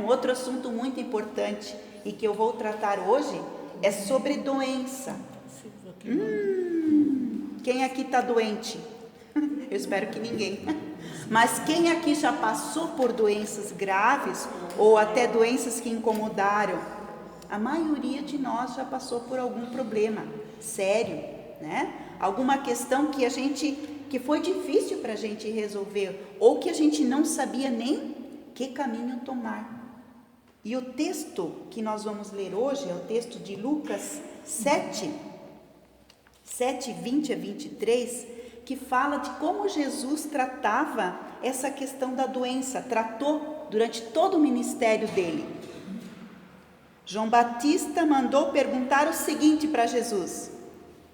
Um outro assunto muito importante e que eu vou tratar hoje é sobre doença. Quem aqui está doente? Eu espero que ninguém. Mas quem aqui já passou por doenças graves ou até doenças que incomodaram? A maioria de nós já passou por algum problema sério, né? Alguma questão que foi difícil para a gente resolver ou que a gente não sabia nem que caminho tomar. E o texto que nós vamos ler hoje é o texto de Lucas 7, 20 a 23, que fala de como Jesus tratava essa questão da doença, tratou durante todo o ministério dele. João Batista mandou perguntar o seguinte para Jesus: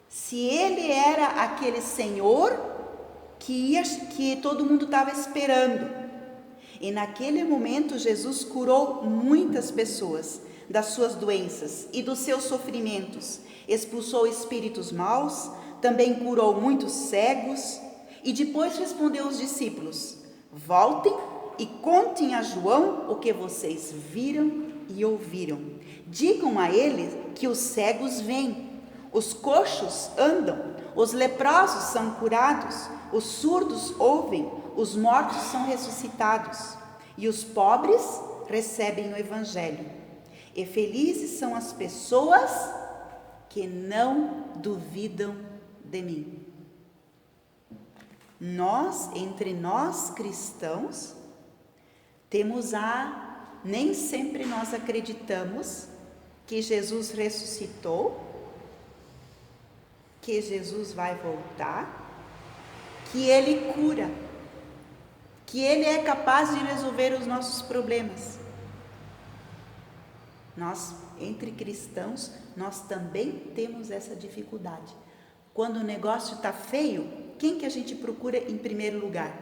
se ele era aquele Senhor que todo mundo estava esperando. E naquele momento Jesus curou muitas pessoas das suas doenças e dos seus sofrimentos, expulsou espíritos maus, também curou muitos cegos e depois respondeu aos discípulos: voltem e contem a João o que vocês viram e ouviram. Digam a ele que os cegos veem, os coxos andam, os leprosos são curados, os surdos ouvem, os mortos são ressuscitados e os pobres recebem o Evangelho. E felizes são as pessoas que não duvidam de mim. Entre nós cristãos, nem sempre nós acreditamos que Jesus ressuscitou, que Jesus vai voltar, que Ele cura, que Ele é capaz de resolver os nossos problemas. Nós, entre cristãos, nós também temos essa dificuldade. Quando o negócio está feio, quem que a gente procura em primeiro lugar?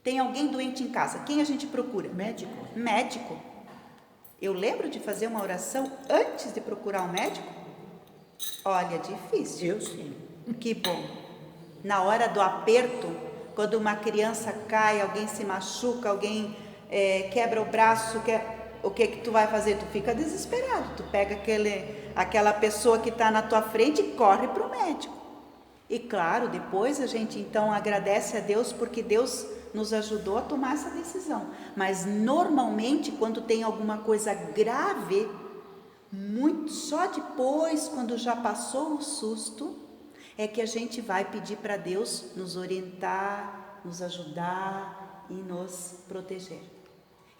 Tem alguém doente em casa, quem a gente procura? Médico. Eu lembro de fazer uma oração antes de procurar um médico? Olha, difícil. Eu sim. Que bom. Na hora do aperto, quando uma criança cai, alguém se machuca, alguém quebra o braço, o que tu vai fazer? Tu fica desesperado. Tu pega aquela pessoa que está na tua frente e corre para o médico. E claro, depois a gente então agradece a Deus porque Deus nos ajudou a tomar essa decisão. Mas normalmente quando tem alguma coisa grave, só depois, quando já passou o susto, é que a gente vai pedir para Deus nos orientar, nos ajudar e nos proteger.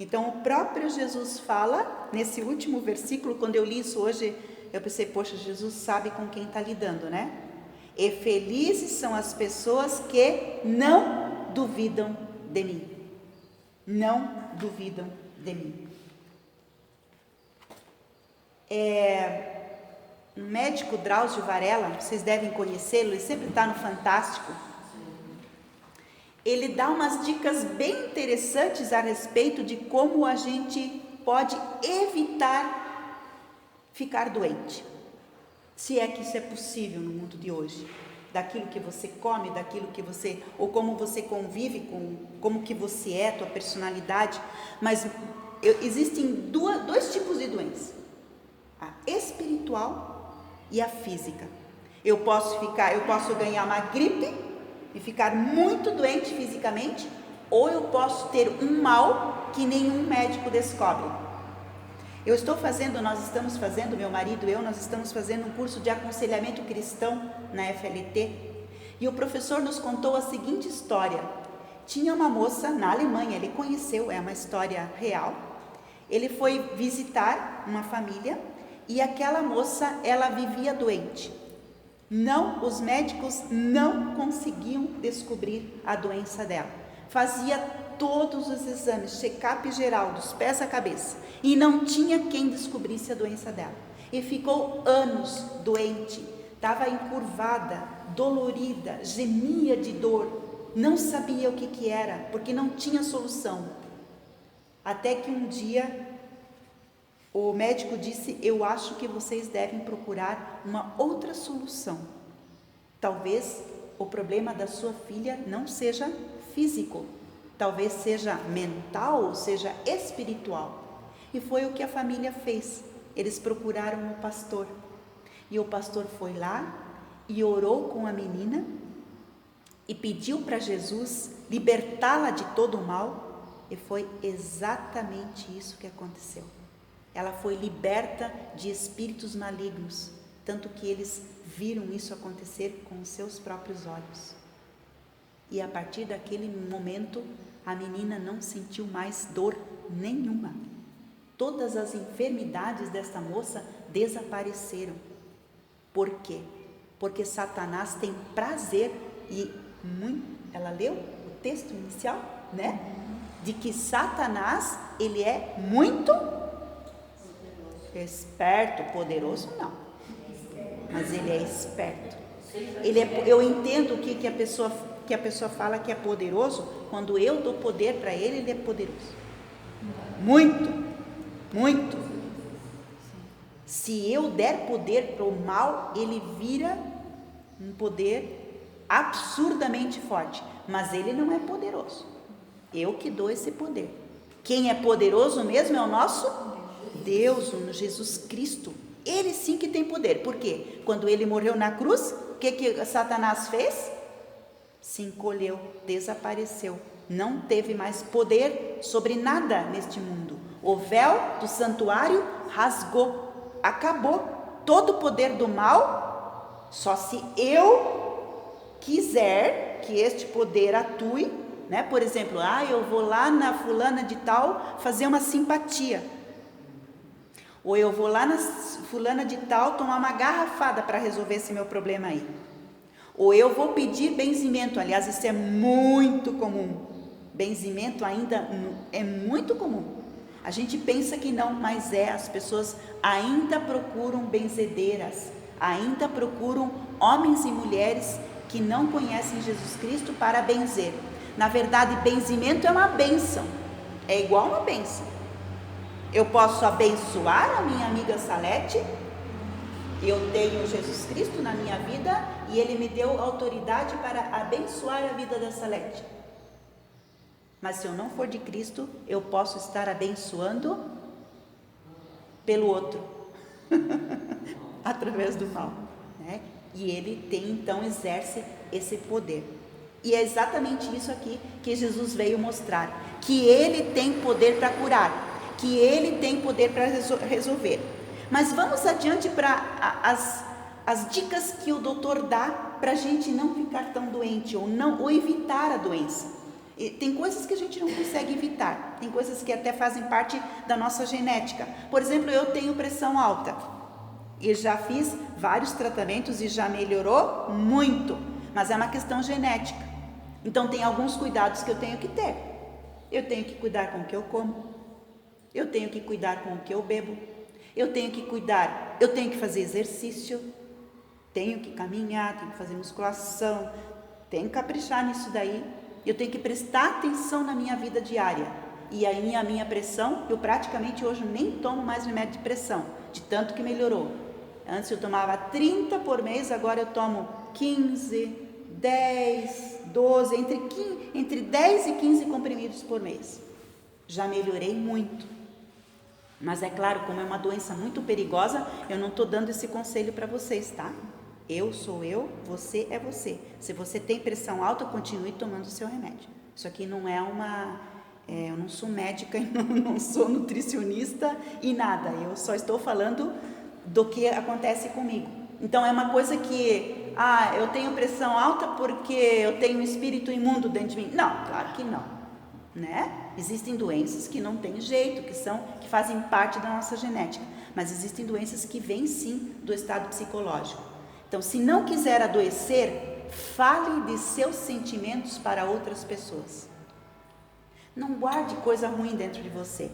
Então o próprio Jesus fala, nesse último versículo, quando eu li isso hoje, eu pensei, poxa, Jesus sabe com quem está lidando, né? E felizes são as pessoas que não duvidam de mim. Não duvidam de mim. O médico Drauzio Varela, vocês devem conhecê-lo, ele sempre está no Fantástico. Ele dá umas dicas bem interessantes a respeito de como a gente pode evitar ficar doente. Se é que isso é possível no mundo de hoje. Daquilo que você come, ou como você convive, como que você é, tua personalidade. Mas existem dois tipos de doença. A espiritual e a física. Eu posso ganhar uma gripe e ficar muito doente fisicamente, ou eu posso ter um mal que nenhum médico descobre. Nós estamos fazendo, meu marido e eu, nós estamos fazendo um curso de aconselhamento cristão na FLT, e o professor nos contou a seguinte história. Tinha uma moça na Alemanha, ele conheceu, é uma história real. Ele foi visitar uma família e aquela moça, ela vivia doente. Os médicos não conseguiam descobrir a doença dela. Fazia todos os exames, check-up geral, dos pés à cabeça, e não tinha quem descobrisse a doença dela. E ficou anos doente, estava encurvada, dolorida, gemia de dor, não sabia o que era, porque não tinha solução. Até que um dia o médico disse: eu acho que vocês devem procurar uma outra solução. Talvez o problema da sua filha não seja físico, talvez seja mental ou seja espiritual. E foi o que a família fez. Eles procuraram o pastor. E o pastor foi lá e orou com a menina e pediu para Jesus libertá-la de todo o mal. E foi exatamente isso que aconteceu. Ela foi liberta de espíritos malignos, tanto que eles viram isso acontecer com os seus próprios olhos. E a partir daquele momento, a menina não sentiu mais dor nenhuma. Todas as enfermidades desta moça desapareceram. Por quê? Porque Satanás tem prazer ela leu o texto inicial, né? De que Satanás, ele é muito esperto, poderoso não, mas ele é esperto. Eu entendo que a pessoa fala que é poderoso, quando eu dou poder para ele, ele é poderoso. Muito, muito. Se eu der poder para o mal, ele vira um poder absurdamente forte, mas ele não é poderoso. Eu que dou esse poder. Quem é poderoso mesmo é o nosso Deus, o Jesus Cristo. Ele sim que tem poder. Por quê? Quando ele morreu na cruz, o que Satanás fez? Se encolheu, desapareceu. Não teve mais poder sobre nada neste mundo. O véu do santuário rasgou, acabou. Todo o poder do mal, só se eu quiser que este poder atue, né? Por exemplo, eu vou lá na fulana de tal fazer uma simpatia, ou eu vou lá na fulana de tal tomar uma garrafada para resolver esse meu problema aí, ou eu vou pedir benzimento. Aliás, isso é muito comum. Benzimento ainda é muito comum. A gente pensa que não, mas as pessoas ainda procuram benzedeiras, ainda procuram homens e mulheres que não conhecem Jesus Cristo para benzer. Na verdade, benzimento é uma bênção, é igual uma bênção. Eu posso abençoar a minha amiga Salete, eu tenho Jesus Cristo na minha vida e Ele me deu autoridade para abençoar a vida da Salete. Mas se eu não for de Cristo, eu posso estar abençoando pelo outro, através do mal, né? E ele então exerce esse poder. E é exatamente isso aqui que Jesus veio mostrar, que ele tem poder para curar, que ele tem poder para resolver. Mas vamos adiante para as dicas que o doutor dá para a gente não ficar tão doente ou evitar a doença. E tem coisas que a gente não consegue evitar, tem coisas que até fazem parte da nossa genética. Por exemplo, eu tenho pressão alta e já fiz vários tratamentos e já melhorou muito, mas é uma questão genética. Então tem alguns cuidados que eu tenho que ter. Eu tenho que cuidar com o que eu como, eu tenho que cuidar com o que eu bebo, eu tenho que fazer exercício, tenho que caminhar, tenho que fazer musculação, tenho que caprichar nisso daí. Eu tenho que prestar atenção na minha vida diária. E aí a minha pressão, eu praticamente hoje nem tomo mais remédio de pressão, de tanto que melhorou. Antes eu tomava 30 por mês, agora eu tomo 15, 10, 12, entre 10 e 15 comprimidos por mês. Já melhorei muito. Mas é claro, como é uma doença muito perigosa, eu não estou dando esse conselho para vocês, tá? Eu sou eu, você é você. Se você tem pressão alta, continue tomando o seu remédio. Isso aqui não é eu não sou médica e não sou nutricionista e nada. Eu só estou falando do que acontece comigo. Então é uma coisa que, eu tenho pressão alta porque eu tenho um espírito imundo dentro de mim. Não, claro que não, né? Existem doenças que não tem jeito, que fazem parte da nossa genética. Mas existem doenças que vêm sim do estado psicológico. Então, se não quiser adoecer, fale de seus sentimentos para outras pessoas. Não guarde coisa ruim dentro de você.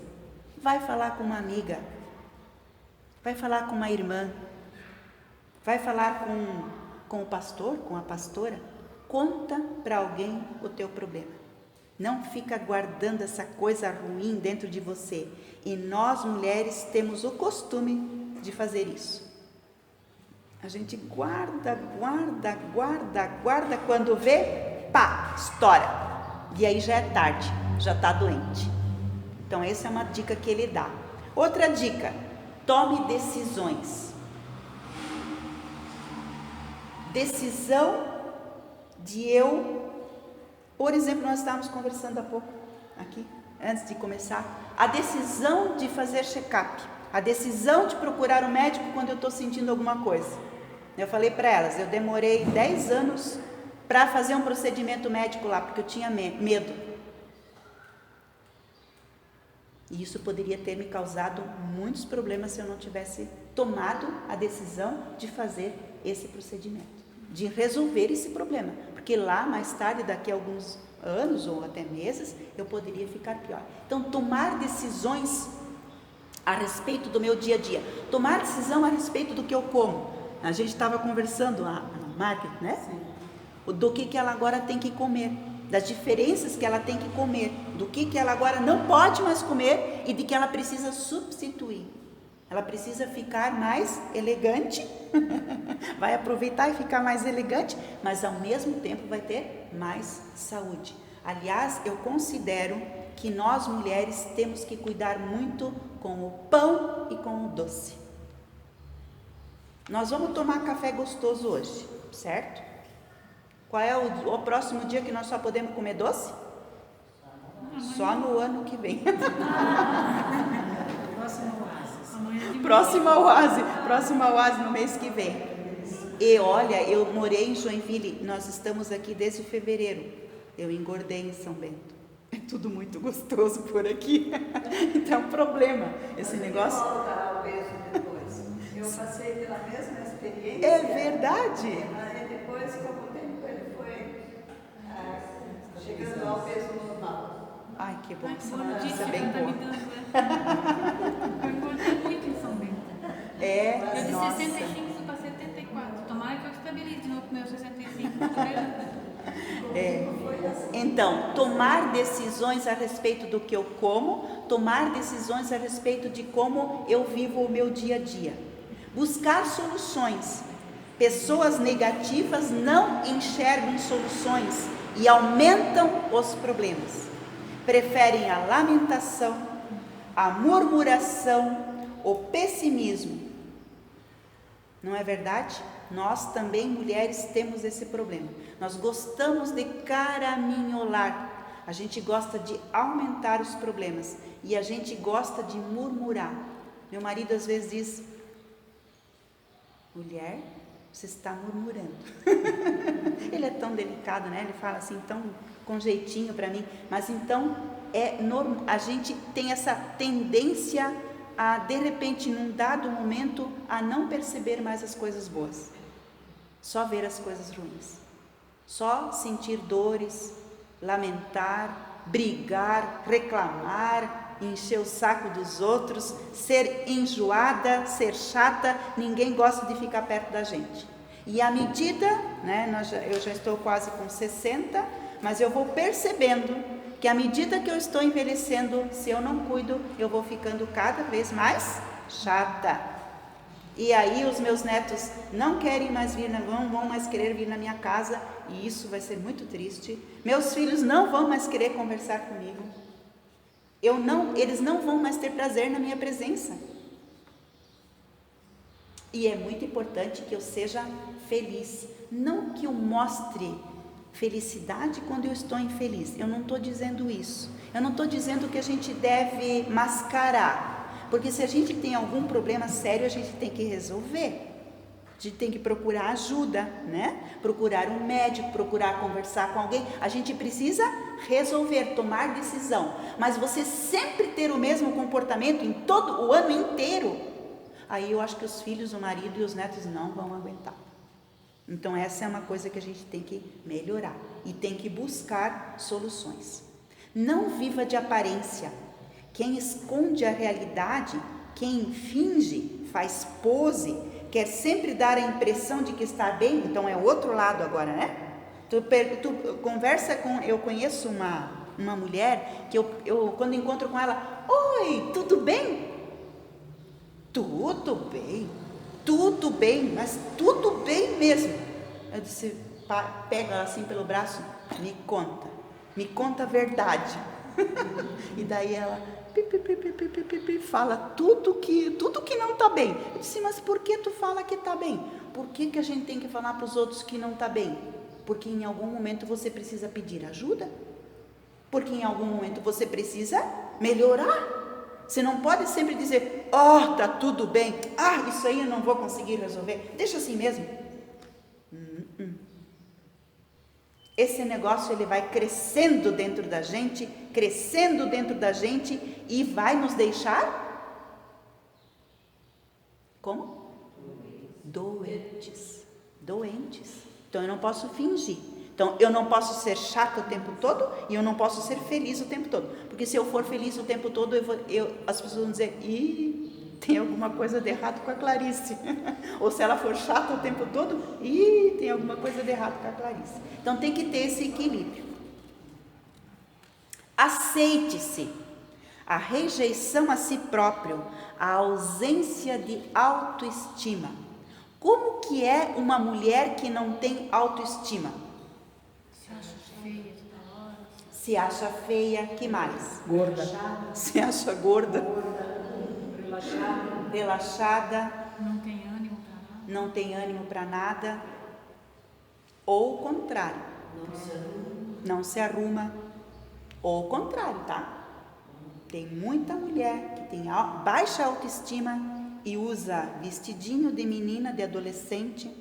Vai falar com uma amiga, vai falar com uma irmã, vai falar com o pastor, com a pastora. Conta para alguém o teu problema. Não fica guardando essa coisa ruim dentro de você. E nós, mulheres, temos o costume de fazer isso. A gente guarda, quando vê, pá, estoura. E aí já é tarde, já está doente. Então essa é uma dica que ele dá. Outra dica: tome decisões. Decisão de por exemplo, nós estávamos conversando há pouco aqui, antes de começar, a decisão de fazer check-up, a decisão de procurar um médico quando eu estou sentindo alguma coisa. Eu falei para elas, eu demorei 10 anos para fazer um procedimento médico lá, porque eu tinha medo. E isso poderia ter me causado muitos problemas se eu não tivesse tomado a decisão de fazer esse procedimento, de resolver esse problema, porque lá mais tarde, daqui a alguns anos ou até meses, eu poderia ficar pior. Então, tomar decisões a respeito do meu dia a dia, tomar decisão a respeito do que eu como. A gente estava conversando, a Margaret, né? Sim. Do que ela agora tem que comer, das diferenças que ela tem que comer, do que ela agora não pode mais comer e de que ela precisa substituir. Ela precisa ficar mais elegante, vai aproveitar e ficar mais elegante, mas ao mesmo tempo vai ter mais saúde. Aliás, eu considero que nós mulheres temos que cuidar muito com o pão e com o doce. Nós vamos tomar café gostoso hoje, certo? Qual é o próximo dia que nós só podemos comer doce? Só no ano que vem. Próxima oase no mês que vem. E olha, eu morei em Joinville, nós estamos aqui desde fevereiro. Eu engordei em São Bento. É tudo muito gostoso por aqui. Então é um problema esse negócio. Voltará o peso depois. Eu passei pela mesma experiência. É verdade. E depois, com o tempo, ele foi chegando ao peso normal. Ai, que bom. Essa notícia é bem boa. Eu engordei muito em São Bento. Eu de Nossa. 65 para 74. Tomara que eu estabilize de novo com meus 65. Então, tomar decisões a respeito do que eu como, tomar decisões a respeito de como eu vivo o meu dia a dia. Buscar soluções. Pessoas negativas não enxergam soluções e aumentam os problemas. Preferem a lamentação, a murmuração, o pessimismo. Não é verdade? Nós também, mulheres, temos esse problema. Nós gostamos de caraminholar. A gente gosta de aumentar os problemas e a gente gosta de murmurar. Meu marido às vezes diz: mulher, você está murmurando. Ele é tão delicado, né? Ele fala assim, tão com jeitinho para mim. Mas então, a gente tem essa tendência a, de repente, num dado momento, a não perceber mais as coisas boas. Só ver as coisas ruins. Só sentir dores, lamentar, brigar, reclamar, encher o saco dos outros, ser enjoada, ser chata. Ninguém gosta de ficar perto da gente. E à medida, né, eu já estou quase com 60, mas eu vou percebendo que à medida que eu estou envelhecendo, se eu não cuido, eu vou ficando cada vez mais chata. E aí os meus netos não querem mais vir, não vão mais querer vir na minha casa, e isso vai ser muito triste. Meus filhos não vão mais querer conversar comigo. Eles não vão mais ter prazer na minha presença. E é muito importante que eu seja feliz, não que eu mostre felicidade quando eu estou infeliz. Eu não estou dizendo isso. Eu não estou dizendo que a gente deve mascarar. Porque se a gente tem algum problema sério, a gente tem que resolver. A gente tem que procurar ajuda, né? Procurar um médico, procurar conversar com alguém. A gente precisa resolver, tomar decisão. Mas você sempre ter o mesmo comportamento em todo o ano inteiro, aí eu acho que os filhos, o marido e os netos não vão aguentar. Então essa é uma coisa que a gente tem que melhorar e tem que buscar soluções. Não viva de aparência. Quem esconde a realidade, quem finge, faz pose, quer sempre dar a impressão de que está bem, então é o outro lado agora, né? Tu conversa com... Eu conheço uma mulher que eu quando encontro com ela, oi, tudo bem? Tudo bem, mas tudo bem mesmo. Eu disse, pego ela assim pelo braço, me conta. me conta a verdade. E daí ela fala tudo que não está bem. Eu disse, mas por que tu fala que está bem? Por que a gente tem que falar para os outros que não está bem? Porque em algum momento você precisa pedir ajuda. Porque em algum momento você precisa melhorar. Você não pode sempre dizer, tá tudo bem. Isso aí eu não vou conseguir resolver. Deixa assim mesmo. Esse negócio ele vai crescendo dentro da gente e vai nos deixar como? Doentes. Então eu não posso fingir. Então eu não posso ser chata o tempo todo e eu não posso ser feliz o tempo todo. Porque se eu for feliz o tempo todo, as pessoas vão dizer, tem alguma coisa de errado com a Clarice. Ou se ela for chata o tempo todo, tem alguma coisa de errado com a Clarice. Então tem que ter esse equilíbrio. Aceite-se. A rejeição a si próprio, a ausência de autoestima. Como que é uma mulher que não tem autoestima? Se acha feia, que mais? Gorda. Se acha gorda. Relaxada. Não tem ânimo para nada. Ou o contrário. Não se arruma. Ou o contrário, tá? Tem muita mulher que tem baixa autoestima e usa vestidinho de menina, de adolescente.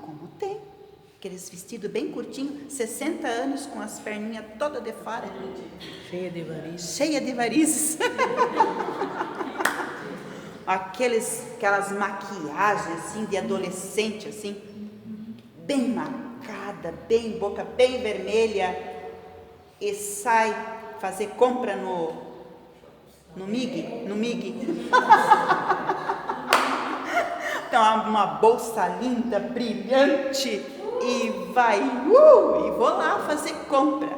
Como tem. Aqueles vestidos bem curtinhos, 60 anos com as perninhas todas de fora. Cheia de varizes. Aquelas maquiagens assim, de adolescente, assim, bem marcada, boca bem vermelha, e sai fazer compra no MIG. Então, uma bolsa linda, brilhante, e vai, e vou lá fazer compra.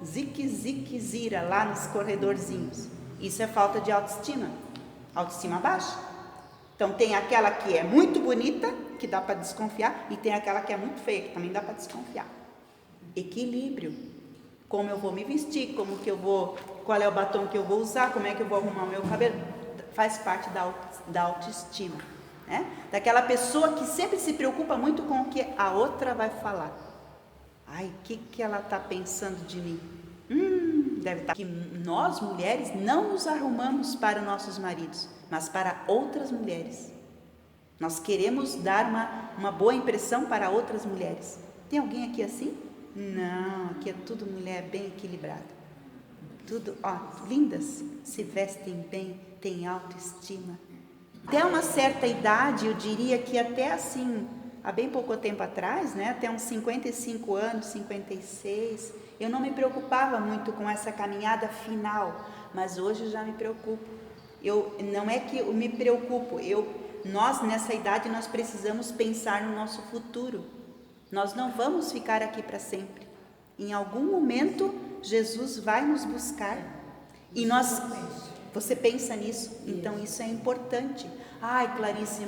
Zique, zira lá nos corredorzinhos. Isso é falta de autoestima baixa. Então tem aquela que é muito bonita, que dá para desconfiar, e tem aquela que é muito feia, que também dá para desconfiar. Equilíbrio. Como eu vou me vestir, qual é o batom que eu vou usar, como é que eu vou arrumar o meu cabelo, faz parte da autoestima. Né? Daquela pessoa que sempre se preocupa muito com o que a outra vai falar. O que ela está pensando de mim? Deve estar. Que nós mulheres não nos arrumamos para nossos maridos, mas para outras mulheres. Nós queremos dar uma boa impressão para outras mulheres. Tem alguém aqui assim? Não, aqui é tudo mulher bem equilibrada. Tudo, lindas, se vestem bem, têm autoestima. Até uma certa idade, eu diria que até assim, há bem pouco tempo atrás, né, até uns 55 anos, 56, eu não me preocupava muito com essa caminhada final, mas hoje já me preocupo. Não é que eu me preocupo, nós nessa idade nós precisamos pensar no nosso futuro. Nós não vamos ficar aqui para sempre. Em algum momento, Jesus vai nos buscar e você pensa nisso? Então isso é importante. Clarice,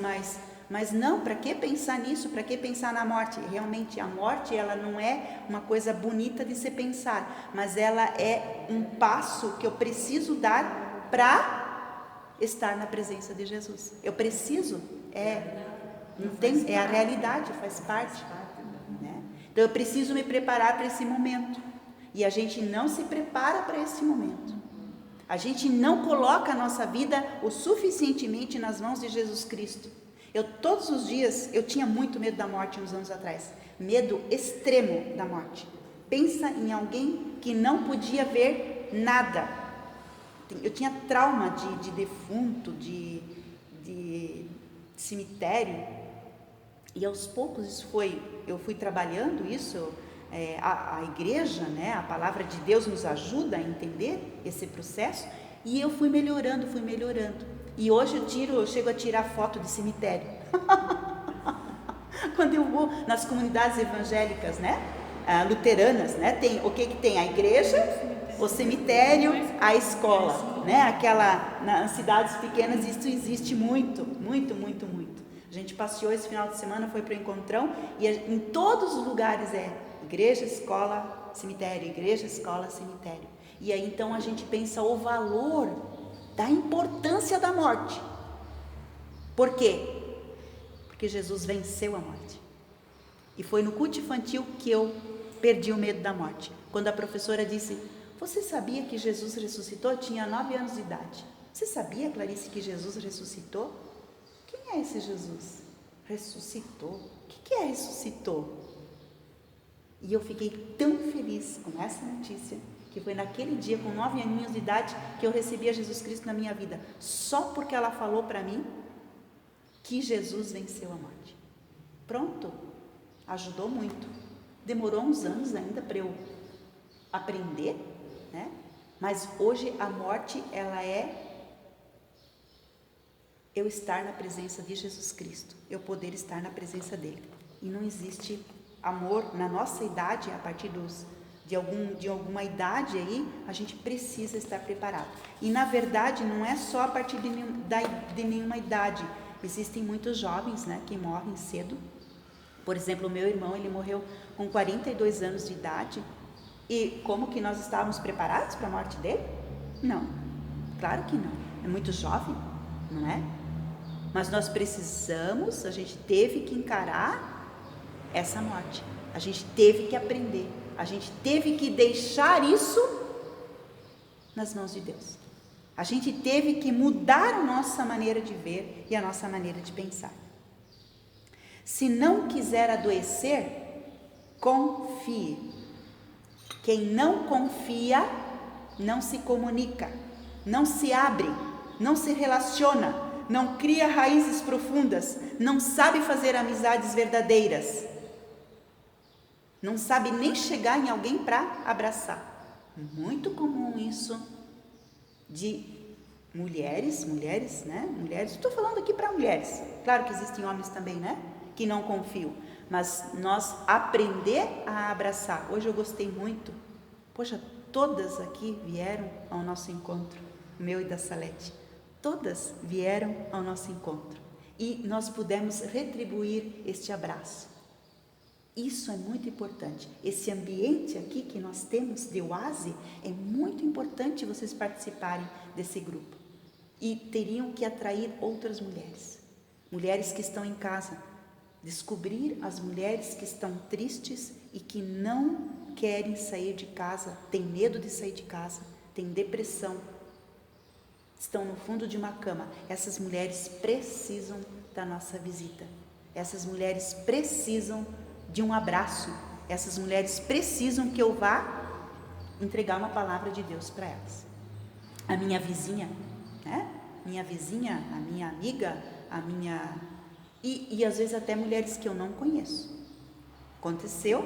mas não, para que pensar nisso? Para que pensar na morte? Realmente a morte, ela não é uma coisa bonita de se pensar, mas ela é um passo que eu preciso dar para estar na presença de Jesus. Eu preciso, é a realidade, faz parte. Né? Então eu preciso me preparar para esse momento. E a gente não se prepara para esse momento. A gente não coloca a nossa vida o suficientemente nas mãos de Jesus Cristo. Todos os dias, eu tinha muito medo da morte uns anos atrás. Medo extremo da morte. Pensa em alguém que não podia ver nada. Eu tinha trauma de defunto, de cemitério. E aos poucos eu fui trabalhando isso. A igreja, né, a palavra de Deus nos ajuda a entender esse processo, e eu fui melhorando, e hoje eu chego a tirar foto de cemitério, quando eu vou nas comunidades evangélicas, né, luteranas, né, o que tem? A igreja, o cemitério, a escola, né, nas cidades pequenas isso existe muito. A gente passeou esse final de semana, foi para o encontrão, e em todos os lugares igreja, escola, cemitério, igreja, escola, cemitério. E aí então a gente pensa o valor da importância da morte. Por quê? Porque Jesus venceu a morte. E foi no culto infantil que eu perdi o medo da morte. Quando a professora disse: você sabia que Jesus ressuscitou? Eu tinha 9 anos de idade. Você sabia, Clarice, que Jesus ressuscitou? Quem é esse Jesus? Ressuscitou. O que é ressuscitou? E eu fiquei tão feliz com essa notícia, que foi naquele dia, com 9 aninhos de idade, que eu recebi a Jesus Cristo na minha vida. Só porque ela falou para mim que Jesus venceu a morte. Pronto. Ajudou muito. Demorou uns anos ainda para eu aprender, né? Mas hoje a morte, ela é eu estar na presença de Jesus Cristo, eu poder estar na presença dele. E não existe amor na nossa idade, a partir de alguma idade aí, a gente precisa estar preparado. E na verdade não é só a partir de nenhuma idade. Existem muitos jovens, né, que morrem cedo. Por exemplo, o meu irmão, ele morreu com 42 anos de idade. E como que nós estávamos preparados para a morte dele? Não, claro que não. É muito jovem, não é? Mas nós precisamos, a gente teve que encarar essa morte. A gente teve que aprender. A gente teve que deixar isso nas mãos de Deus. A gente teve que mudar a nossa maneira de ver e a nossa maneira de pensar. Se não quiser adoecer, confie. Quem não confia, não se comunica, não se abre, não se relaciona, não cria raízes profundas, não sabe fazer amizades verdadeiras, não sabe nem chegar em alguém para abraçar. Muito comum isso de mulheres, né? Mulheres, estou falando aqui para mulheres, claro que existem homens também, né? Que não confiam. Mas nós aprender a abraçar. Hoje eu gostei muito. Poxa, todas aqui vieram ao nosso encontro, meu e da Salete. Todas vieram ao nosso encontro. E nós pudemos retribuir este abraço. Isso é muito importante. Esse ambiente aqui que nós temos de oásis, é muito importante vocês participarem desse grupo. E teriam que atrair outras mulheres. Mulheres que estão em casa. Descobrir as mulheres que estão tristes e que não querem sair de casa, têm medo de sair de casa, têm depressão, estão no fundo de uma cama. Essas mulheres precisam da nossa visita. Essas mulheres precisam de um abraço. Essas mulheres precisam que eu vá entregar uma palavra de Deus para elas. A minha vizinha, né? Minha vizinha, a minha amiga, a minha... E às vezes até mulheres que eu não conheço. Aconteceu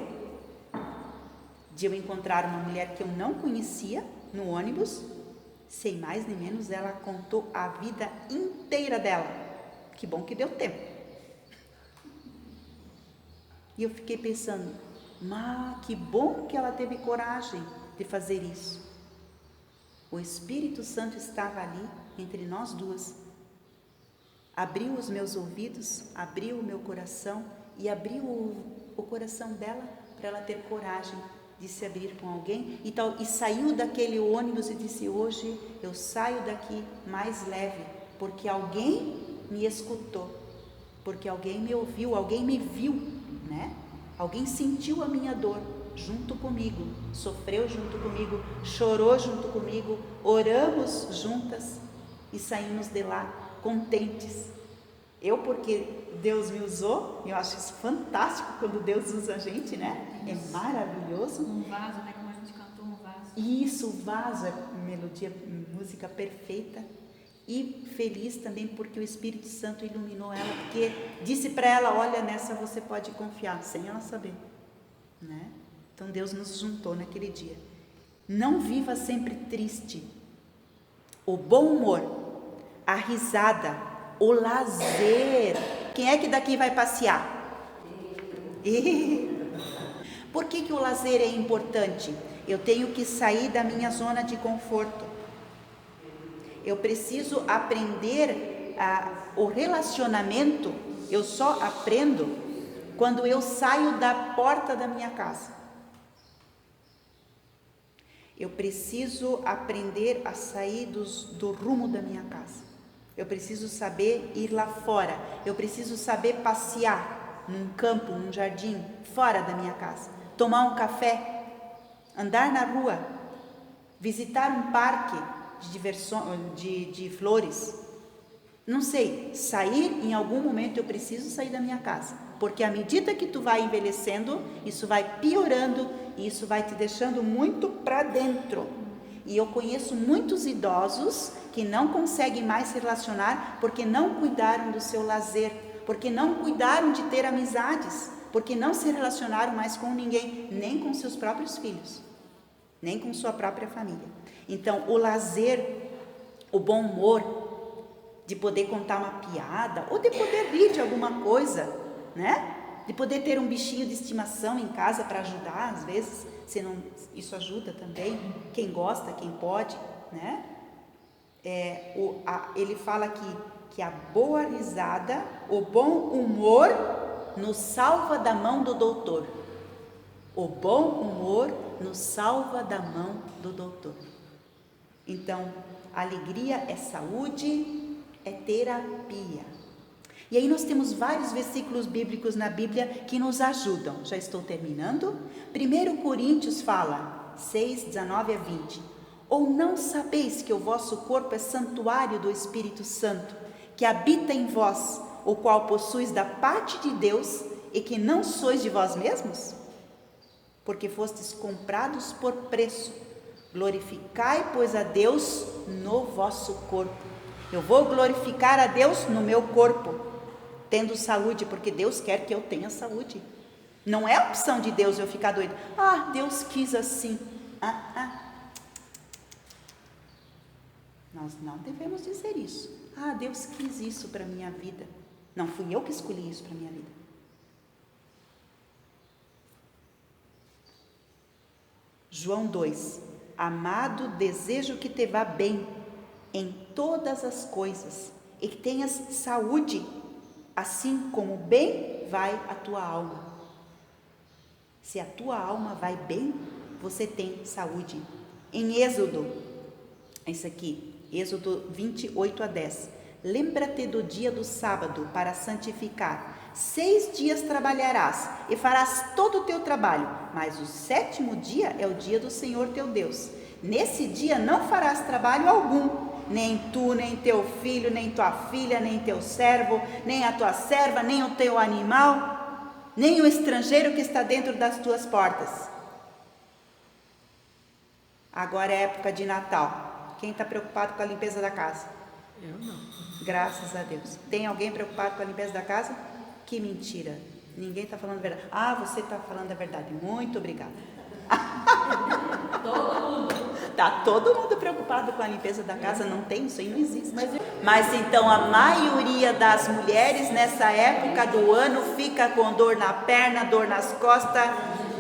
de eu encontrar uma mulher que eu não conhecia no ônibus, sem mais nem menos, ela contou a vida inteira dela. Que bom que deu tempo. E eu fiquei pensando, que bom que ela teve coragem de fazer isso. O Espírito Santo estava ali entre nós duas. Abriu os meus ouvidos, abriu o meu coração e abriu o coração dela para ela ter coragem de se abrir com alguém e saiu daquele ônibus e disse: hoje eu saio daqui mais leve, porque alguém me escutou, porque alguém me ouviu, alguém me viu, né? Alguém sentiu a minha dor junto comigo, sofreu junto comigo, chorou junto comigo, oramos juntas e saímos de lá contentes. Eu, porque Deus me usou, eu acho isso fantástico quando Deus usa a gente, né? É maravilhoso. Um vaso, né? Como a gente cantou, um vaso. Isso, o vaso, é melodia, música perfeita. E feliz também porque o Espírito Santo iluminou ela, porque disse para ela: olha, nessa você pode confiar, sem ela saber, né? Então Deus nos juntou naquele dia. Não viva sempre triste. O bom humor, a risada, o lazer. Quem é que daqui vai passear? Por que o lazer é importante? Eu tenho que sair da minha zona de conforto. Eu preciso aprender o relacionamento. Eu só aprendo quando eu saio da porta da minha casa. Eu preciso aprender a sair do rumo da minha casa. Eu preciso saber ir lá fora. Eu preciso saber passear num campo, num jardim, fora da minha casa. Tomar um café, andar na rua, visitar um parque de diversão, de flores. Não sei, sair, em algum momento eu preciso sair da minha casa. Porque à medida que tu vai envelhecendo, isso vai piorando e isso vai te deixando muito para dentro. E eu conheço muitos idosos que não conseguem mais se relacionar porque não cuidaram do seu lazer, porque não cuidaram de ter amizades, porque não se relacionaram mais com ninguém, nem com seus próprios filhos, nem com sua própria família. Então, o lazer, o bom humor, de poder contar uma piada, ou de poder rir de alguma coisa, né? De poder ter um bichinho de estimação em casa para ajudar, às vezes, isso ajuda também, quem gosta, quem pode, né? Ele fala que a boa risada, o bom humor nos salva da mão do doutor. O bom humor nos salva da mão do doutor. Então, alegria é saúde, é terapia. E aí nós temos vários versículos bíblicos na Bíblia que nos ajudam. Já estou terminando. 1 Coríntios fala, 6, 19 a 20. Ou não sabeis que o vosso corpo é santuário do Espírito Santo, que habita em vós, o qual possuis da parte de Deus, e que não sois de vós mesmos? Porque fostes comprados por preço. Glorificai, pois, a Deus no vosso corpo. Eu vou glorificar a Deus no meu corpo, tendo saúde, porque Deus quer que eu tenha saúde. Não é opção de Deus eu ficar doido. Deus quis assim. Nós não devemos dizer isso. Deus quis isso para a minha vida. Não fui eu que escolhi isso para a minha vida. João 2. Amado, desejo que te vá bem em todas as coisas e que tenhas saúde, assim como bem vai a tua alma. Se a tua alma vai bem, você tem saúde. Em Êxodo, isso aqui, Êxodo 28 a 10. Lembra-te do dia do sábado para santificar. 6 dias trabalharás e farás todo o teu trabalho, mas o 7º dia é o dia do Senhor teu Deus. Nesse dia não farás trabalho algum, nem tu, nem teu filho, nem tua filha, nem teu servo, nem a tua serva, nem o teu animal, nem o estrangeiro que está dentro das tuas portas. Agora é época de Natal. Quem está preocupado com a limpeza da casa? Eu não. Graças a Deus. Tem alguém preocupado com a limpeza da casa? Que mentira. Ninguém está falando a verdade. Você está falando a verdade. Muito obrigada. Todo mundo. Está todo mundo preocupado com a limpeza da casa. Não tem, isso aí não existe. Mas então a maioria das mulheres nessa época do ano fica com dor na perna, dor nas costas,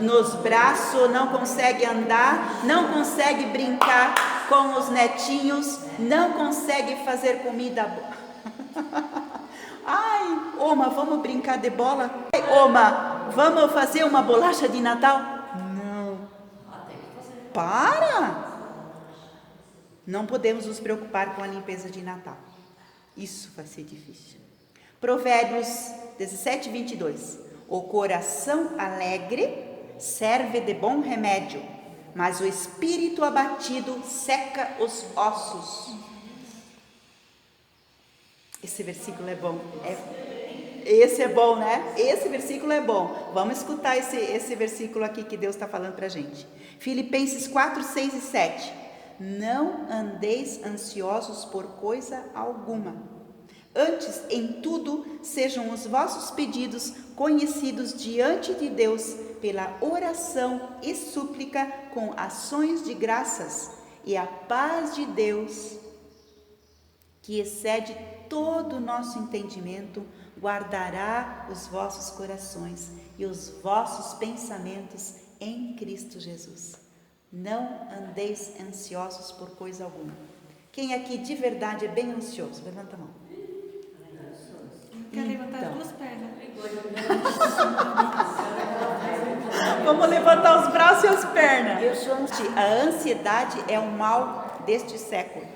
nos braços, não consegue andar, não consegue brincar com os netinhos, não consegue fazer comida boa. Oma, vamos brincar de bola? Oma, vamos fazer uma bolacha de Natal? Não. Para! Não podemos nos preocupar com a limpeza de Natal. Isso vai ser difícil. Provérbios 17, 22. O coração alegre serve de bom remédio, mas o espírito abatido seca os ossos. Esse versículo é bom. Esse é bom, né? Esse versículo é bom. Vamos escutar esse versículo aqui que Deus está falando para a gente. Filipenses 4, 6 e 7. Não andeis ansiosos por coisa alguma. Antes, em tudo, sejam os vossos pedidos conhecidos diante de Deus pela oração e súplica com ações de graças. E a paz de Deus, que excede todo o nosso entendimento, guardará os vossos corações e os vossos pensamentos em Cristo Jesus. Não andeis ansiosos por coisa alguma. Quem aqui de verdade é bem ansioso? Levanta a mão. Quer levantar as duas pernas. Vamos levantar os braços e as pernas. Eu sou ansiosa. A ansiedade é o mal deste século.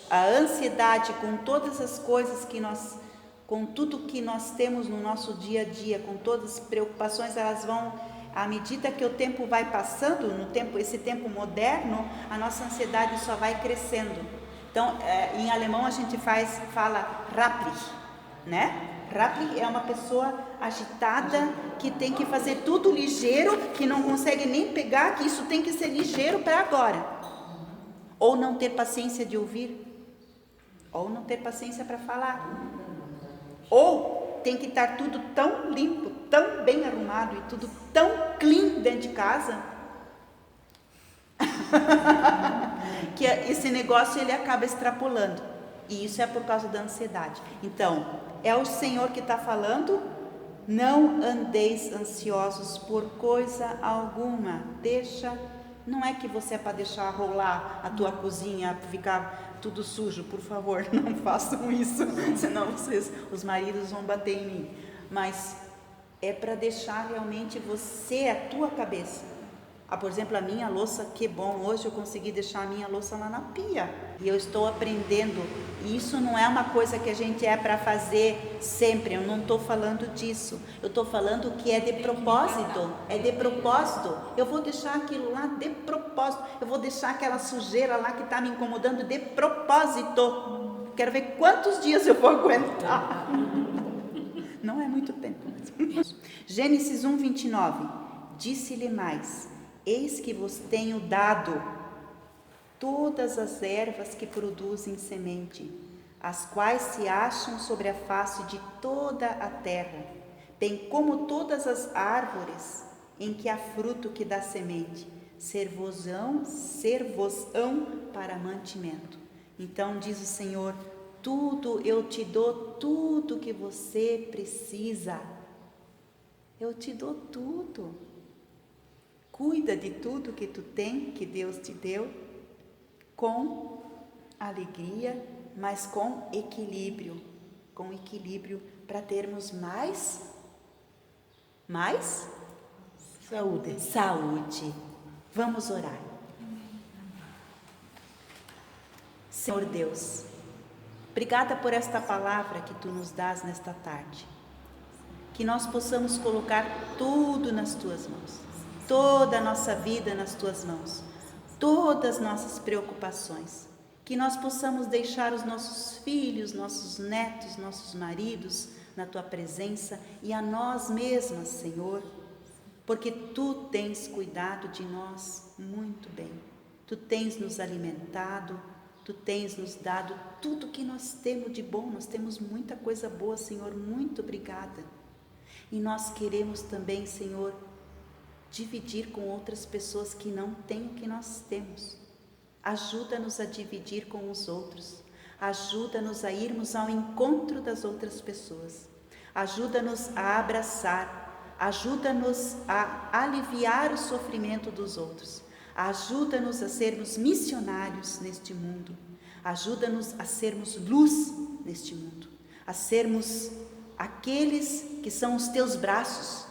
A ansiedade com todas as coisas que nós, com tudo que nós temos no nosso dia a dia, com todas as preocupações, elas vão, à medida que o tempo vai passando, esse tempo moderno, a nossa ansiedade só vai crescendo. Então, em alemão a gente fala rapplich, né? Rapplich é uma pessoa agitada, que tem que fazer tudo ligeiro, que não consegue nem pegar, que isso tem que ser ligeiro para agora. Ou não ter paciência de ouvir, ou não ter paciência para falar. Ou tem que estar tudo tão limpo, tão bem arrumado e tudo tão clean dentro de casa, que esse negócio ele acaba extrapolando. E isso é por causa da ansiedade. Então, é o Senhor que está falando: não andeis ansiosos por coisa alguma. Não é que você é para deixar rolar a tua cozinha, ficar tudo sujo, por favor, não façam isso, senão os maridos vão bater em mim. Mas é para deixar realmente você, a tua cabeça. Por exemplo, a minha louça, que bom, hoje eu consegui deixar a minha louça lá na pia. E eu estou aprendendo. E isso não é uma coisa que a gente é para fazer sempre. Eu não estou falando disso. Eu estou falando que é de propósito. É de propósito. Eu vou deixar aquilo lá de propósito. Eu vou deixar aquela sujeira lá que está me incomodando de propósito. Quero ver quantos dias eu vou aguentar. Não é muito tempo. Gênesis 1:29. Disse-lhe mais: eis que vos tenho dado todas as ervas que produzem semente, as quais se acham sobre a face de toda a terra, bem como todas as árvores em que há fruto que dá semente, ser-vos-ão para mantimento. Então diz o Senhor: tudo, eu te dou tudo que você precisa. Eu te dou tudo. Cuida de tudo que tu tem, que Deus te deu, com alegria, mas com equilíbrio. Com equilíbrio para termos mais saúde. Vamos orar. Senhor Deus, obrigada por esta palavra que tu nos dás nesta tarde. Que nós possamos colocar tudo nas tuas mãos. Toda a nossa vida nas tuas mãos, todas as nossas preocupações, que nós possamos deixar os nossos filhos, nossos netos, nossos maridos na tua presença e a nós mesmas, Senhor, porque tu tens cuidado de nós muito bem, tu tens nos alimentado, tu tens nos dado tudo que nós temos de bom, nós temos muita coisa boa, Senhor, muito obrigada. E nós queremos também, Senhor, dividir com outras pessoas que não têm o que nós temos. Ajuda-nos a dividir com os outros. Ajuda-nos a irmos ao encontro das outras pessoas. Ajuda-nos a abraçar. Ajuda-nos a aliviar o sofrimento dos outros. Ajuda-nos a sermos missionários neste mundo. Ajuda-nos a sermos luz neste mundo. A sermos aqueles que são os teus braços,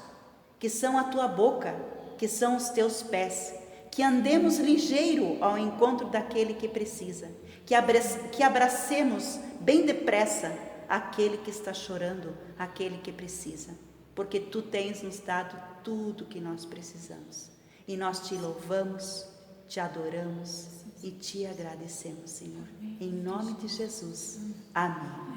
que são a tua boca, que são os teus pés, que andemos ligeiro ao encontro daquele que precisa, que abracemos bem depressa aquele que está chorando, aquele que precisa, porque tu tens nos dado tudo que nós precisamos, e nós te louvamos, te adoramos e te agradecemos, Senhor, em nome de Jesus, amém.